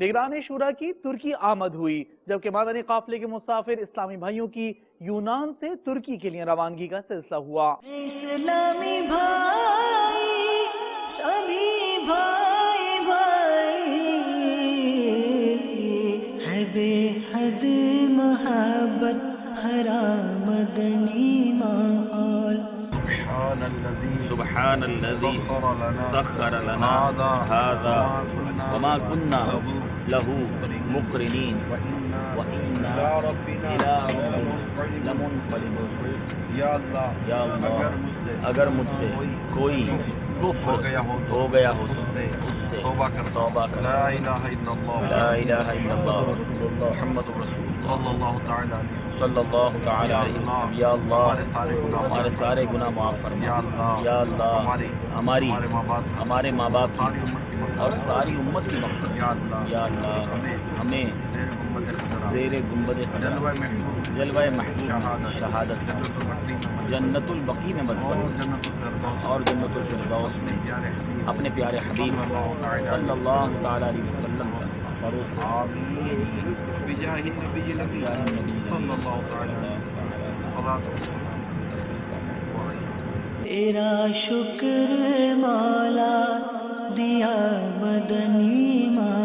نگران شورا کی ترکی آمد ہوئی، جبکہ مدنی قافلے کے مسافر اسلامی بھائیوں کی یونان سے ترکی کے لیے روانگی کا سلسلہ ہوا۔ اسلامی بھائی سبھی بھائی بھائی ہے بے حد محبت ہرا مدنی ماحول۔ سبحان الذي سخر لنا هذا وما كنا له مقرنين وإنا إلى ربنا لمنقلبون۔ یا اللہ اگر مجھ سے کوئی کفر ہو گیا ہو تو اس سے توبہ کر۔ لا الہ الا اللہ لا الہ الا اللہ محمد رسول اللہ صلی اللہ تعالی علیہ وسلم۔ یا اللہ ہمارے سارے گناہ معاف فرما۔ یا اللہ ہمارے ماں باپ کی اور ساری امت کی مغفرت۔ یا اللہ ہمیں زیر گنبد خضرا جلوہ محبوب شہادت جنت البقیع میں مدفون اور جنت الفردوس میں اپنے پیارے حبیب صلی اللہ تعالی علیہ وسلم کا فروخت بجاہ النبی صلی اللہ تعالی علیہ وسلم۔ تیرا شکر مولا دیا مدنی ماں